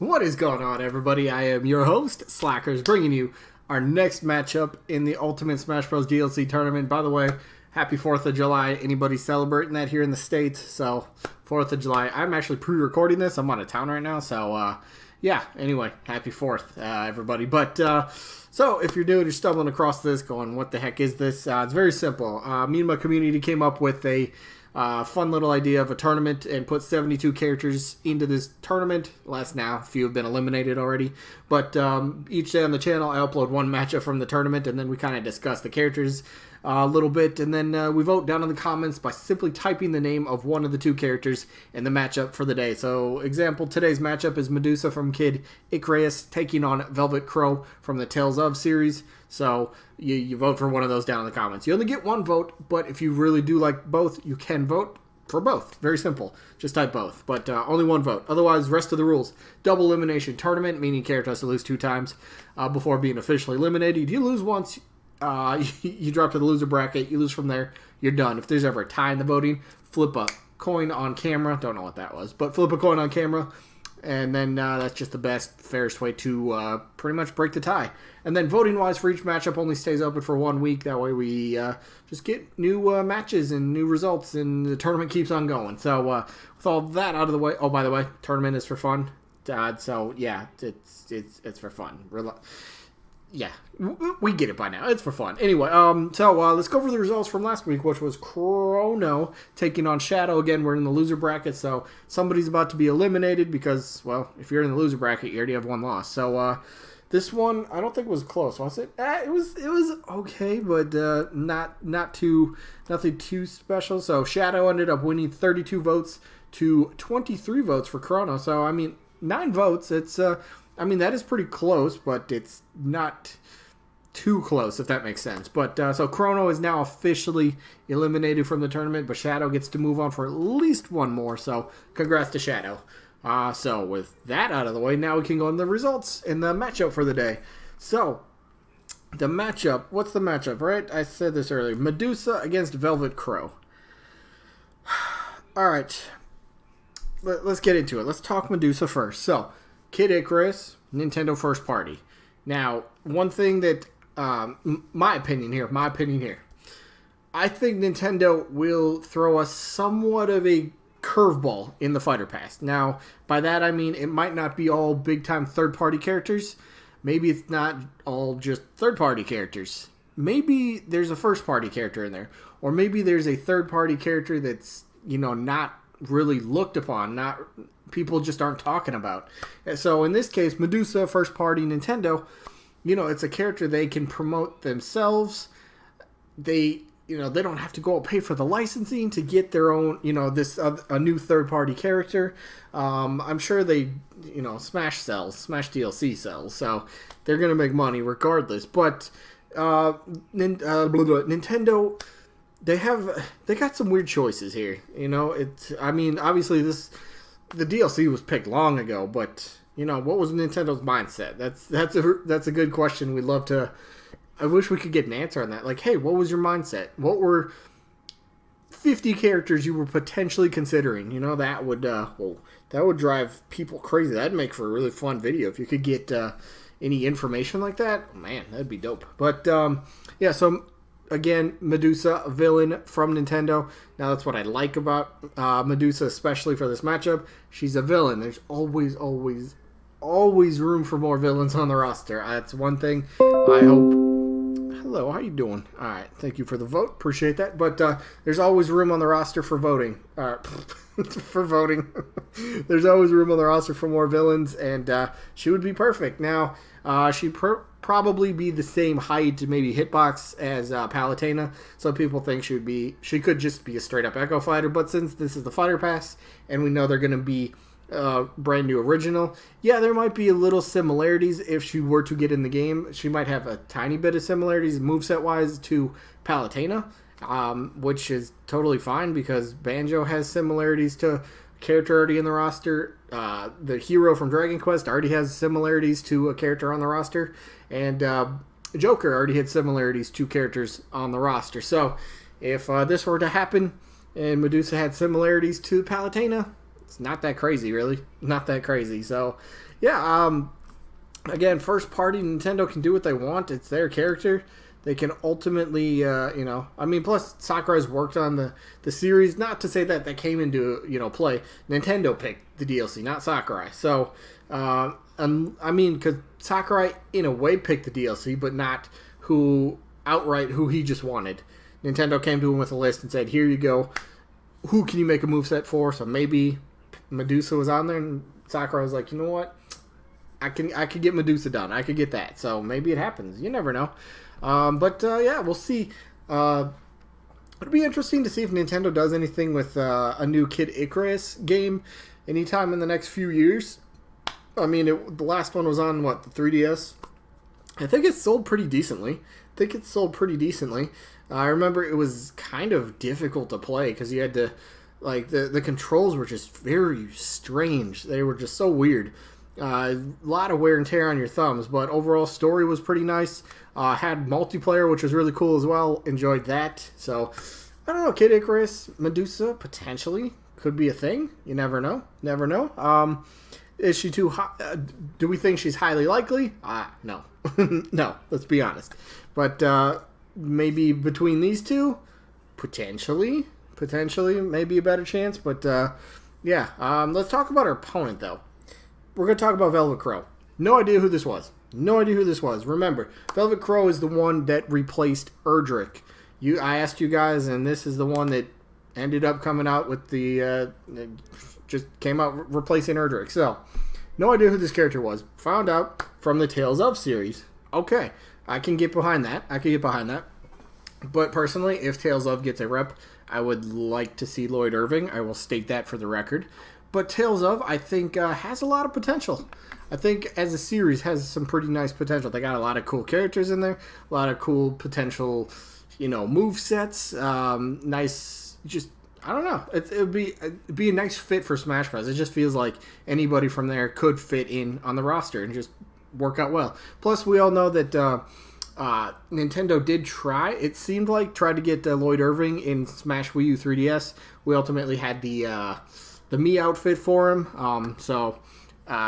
What is going on, everybody? I am your host, Slackerz, bringing you our next matchup in the Ultimate Smash Bros. DLC tournament. By the way, happy 4th of July. Anybody celebrating that here in the States? So, 4th of July. I'm actually pre-recording this. I'm out of town right now, so, yeah. Anyway, happy 4th, everybody. But, so, if you're new and you're stumbling across this, going, what the heck is this? It's very simple. Me and my community came up with a fun little idea of a tournament and put 72 characters into this tournament. Last now, a few have been eliminated already. But each day on the channel, I upload one matchup from the tournament, and then we kind of discuss the characters a little bit. And then we vote down in the comments by simply typing the name of one of the two characters in the matchup for the day. So, example, today's matchup is Medusa from Erdrick taking on Velvet Crowe from the Tales of series. So, you vote for one of those down in the comments. You only get one vote, but if you really do like both, you can vote for both. Very simple. Just type both, but only one vote. Otherwise, rest of the rules. Double elimination tournament, meaning character has to lose 2 times before being officially eliminated. You lose once, you drop to the loser bracket. You lose from there, you're done. If there's ever a tie in the voting, flip a coin on camera. Don't know what that was, but flip a coin on camera. And then that's just the best, fairest way to pretty much break the tie. And then voting-wise for each matchup only stays open for 1 week. That way we just get new matches and new results, and the tournament keeps on going. So with all that out of the way, oh, by the way, tournament is for fun. So yeah, it's for fun. Yeah, we get it by now. It's for fun. Anyway, so let's go over the results from last week, which was Crowe taking on Shadow. Again, we're in the loser bracket, so somebody's about to be eliminated because, well, if you're in the loser bracket, you already have one loss. So this one, I don't think was close, was it? It was okay, but nothing too special. So Shadow ended up winning 32 votes to 23 votes for Crowe. So I mean, 9 votes. It's I mean, that is pretty close, but it's not too close, if that makes sense. But so Crowe is now officially eliminated from the tournament, but Shadow gets to move on for at least one more. So congrats to Shadow. So with that out of the way, now we can go on the results in the matchup for the day. So the matchup, what's the matchup, right? I said this earlier. Medusa against Velvet Crowe. All right, let's get into it. Let's talk Medusa first. So Erdrick, Nintendo first party. Now, one thing that, my opinion here, I think Nintendo will throw us somewhat of a curveball in the Fighter Pass. Now, by that I mean it might not be all big-time third-party characters. Maybe it's not all just third-party characters. Maybe there's a first-party character in there. Or maybe there's a third-party character that's, not really looked upon, not people just aren't talking about. So in this case, Medusa, first party Nintendo, it's a character they can promote themselves. They don't have to go and pay for the licensing to get their own, a new third party character. I'm sure they, Smash DLC sells, so they're gonna make money regardless. But Nintendo, they got some weird choices here. Obviously the DLC was picked long ago, but what was Nintendo's mindset? That's a good question. We'd love to. I wish we could get an answer on that. Like, hey, what was your mindset? What were 50 characters you were potentially considering? That would drive people crazy. That'd make for a really fun video if you could get any information like that. Man, that'd be dope. But yeah, so. Again, Medusa, a villain from Nintendo. Now, that's what I like about Medusa, especially for this matchup. She's a villain. There's always room for more villains on the roster. That's one thing I hope. Hello, how you doing? All right, thank you for the vote. Appreciate that. But there's always room on the roster for voting. For voting. There's always room on the roster for more villains, and she would be perfect. Now, she'd probably be the same height, maybe hitbox as Palutena. Some people think she could just be a straight up Echo Fighter, but since this is the Fighter Pass and we know they're going to be brand new original, yeah, there might be a little similarities if she were to get in the game. She might have a tiny bit of similarities moveset wise to Palutena, which is totally fine because Banjo has similarities to character already in the roster. The hero from Dragon Quest already has similarities to a character on the roster, and Joker already had similarities to characters on the roster. So if this were to happen and Medusa had similarities to Palutena, It's not that crazy, really. Not that crazy. So, yeah, again, first party, Nintendo can do what they want. It's their character. They can ultimately, plus Sakurai has worked on the series. Not to say that came into, play. Nintendo picked the DLC, not Sakurai. So, because Sakurai, in a way, picked the DLC, but not who he just wanted. Nintendo came to him with a list and said, here you go. Who can you make a moveset for? So maybe Medusa was on there, and Sakurai was like, you know what? I could get Medusa done. I could get that. So maybe it happens. You never know. We'll see. It'll be interesting to see if Nintendo does anything with a new Kid Icarus game anytime in the next few years. I mean, the last one was on, the 3DS? I think it sold pretty decently. I remember it was kind of difficult to play because you had to, the controls were just very strange. They were just so weird. A lot of wear and tear on your thumbs, but overall story was pretty nice. Had multiplayer, which was really cool as well. Enjoyed that. So, I don't know, Kid Icarus, Medusa, potentially could be a thing. You never know. Is she too high? Do we think she's highly likely? No. No, let's be honest. But maybe between these two, potentially, maybe a better chance. But let's talk about our opponent, though. We're going to talk about Velvet Crowe. No idea who this was. Remember, Velvet Crowe is the one that replaced Erdrick. I asked you guys, and this is the one that ended up coming out with just came out replacing Erdrick. So, no idea who this character was. Found out from the Tales of series. Okay, I can get behind that. But personally, if Tales of gets a rep, I would like to see Lloyd Irving. I will state that for the record. But Tales of, I think, has a lot of potential. I think as a series has some pretty nice potential. They got a lot of cool characters in there, a lot of cool potential, move sets. Nice, just I don't know. It'd be a nice fit for Smash Bros. It just feels like anybody from there could fit in on the roster and just work out well. Plus, we all know that Nintendo did try. It seemed like tried to get Lloyd Irving in Smash Wii U 3DS. We ultimately had the Mii outfit for him.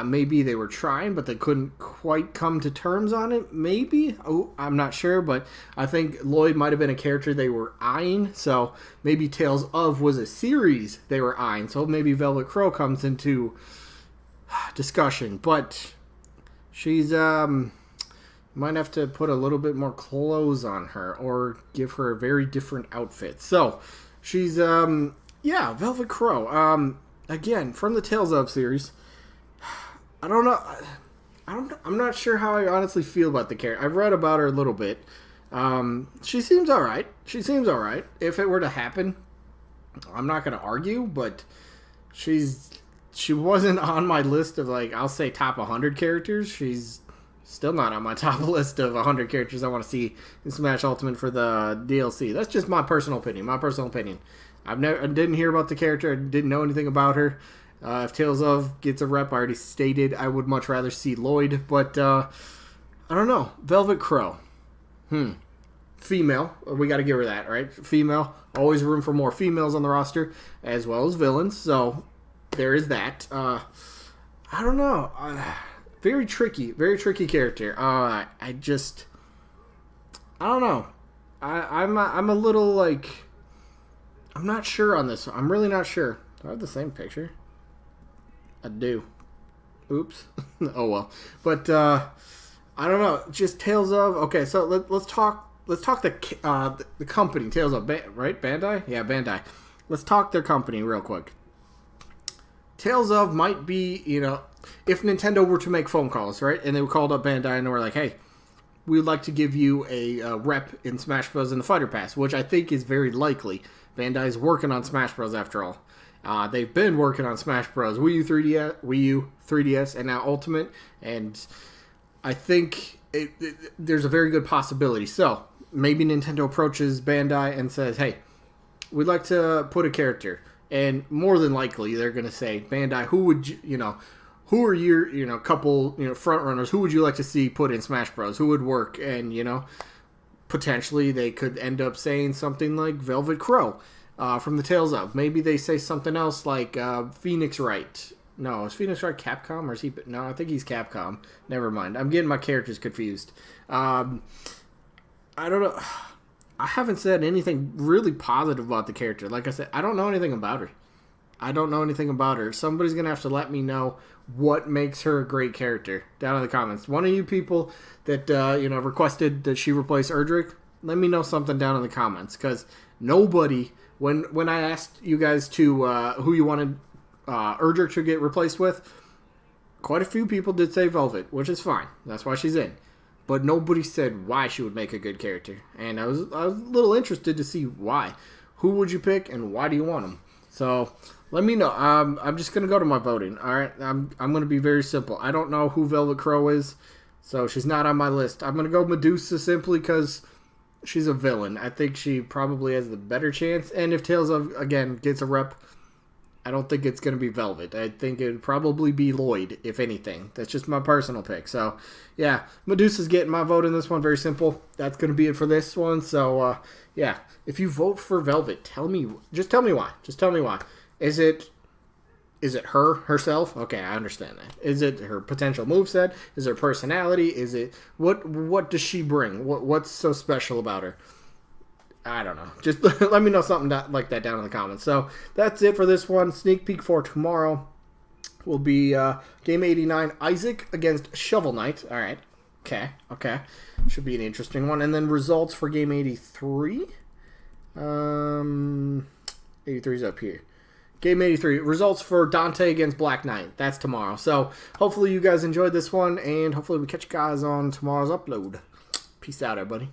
Maybe they were trying, but they couldn't quite come to terms on it. Maybe. I'm not sure, but I think Lloyd might have been a character they were eyeing. So maybe Tales of was a series they were eyeing. So maybe Velvet Crowe comes into discussion. But she's might have to put a little bit more clothes on her or give her a very different outfit. So she's Velvet Crowe. Again, from the Tales of series. I don't know. I'm not sure how I honestly feel about the character. I've read about her a little bit. She seems all right. If it were to happen, I'm not going to argue, but she wasn't on my list of, I'll say top 100 characters. She's still not on my top list of 100 characters I want to see in Smash Ultimate for the DLC. That's just my personal opinion. I didn't hear about the character. I didn't know anything about her. If Tales of gets a rep, I already stated I would much rather see Lloyd. But, I don't know. Velvet Crowe. Female. We got to give her that, right? Female. Always room for more females on the roster, as well as villains. So, there is that. I don't know. Very tricky character. I don't know. I'm a little, I'm not sure on this one. I'm really not sure. Do I have the same picture? I do. Oops. Oh well. But I don't know. Just Tales of. Okay, so let's talk the company Tales of, right? Bandai. Yeah, Bandai. Let's talk their company real quick. Tales of might be, if Nintendo were to make phone calls, right, and they called up Bandai and they were like, hey, we would like to give you a rep in Smash Bros. In the Fighter Pass, which I think is very likely. Bandai's working on Smash Bros. After all. They've been working on Smash Bros. Wii U, 3DS, and now Ultimate, and I think there's a very good possibility. So, maybe Nintendo approaches Bandai and says, hey, we'd like to put a character. And more than likely, they're going to say, Bandai, who would who are your, couple, front runners? Who would you like to see put in Smash Bros? Who would work? And, potentially they could end up saying something like Velvet Crowe. from the Tales of. Maybe they say something else like Phoenix Wright. No, is Phoenix Wright Capcom or is he? No, I think he's Capcom. Never mind. I'm getting my characters confused. I don't know. I haven't said anything really positive about the character. Like I said, I don't know anything about her. Somebody's going to have to let me know what makes her a great character down in the comments. One of you people that, requested that she replace Erdrick, let me know something down in the comments. Because nobody, when I asked you guys to who you wanted Erdrick to get replaced with, quite a few people did say Velvet, which is fine. That's why she's in. But nobody said why she would make a good character. And I was a little interested to see why. Who would you pick and why do you want them? So let me know. I'm just going to go to my voting. All right. I'm going to be very simple. I don't know who Velvet Crowe is. So she's not on my list. I'm going to go Medusa simply because she's a villain. I think she probably has the better chance. And if Tales of, again, gets a rep, I don't think it's going to be Velvet. I think it would probably be Lloyd, if anything. That's just my personal pick. So, yeah, Medusa's getting my vote in this one. Very simple. That's going to be it for this one. So, yeah, if you vote for Velvet, just tell me why. Just tell me why. Is it her, herself? Okay, I understand that. Is it her potential moveset? Is it her personality? Is it, what does she bring? What's so special about her? I don't know. Just let me know something like that down in the comments. So that's it for this one. Sneak peek for tomorrow will be game 89, Isaac against Shovel Knight. All right. Okay. Should be an interesting one. And then results for game 83. 83 is up here. Game 83. Results for Dante against Black Knight. That's tomorrow. So hopefully you guys enjoyed this one, and hopefully we catch you guys on tomorrow's upload. Peace out, everybody.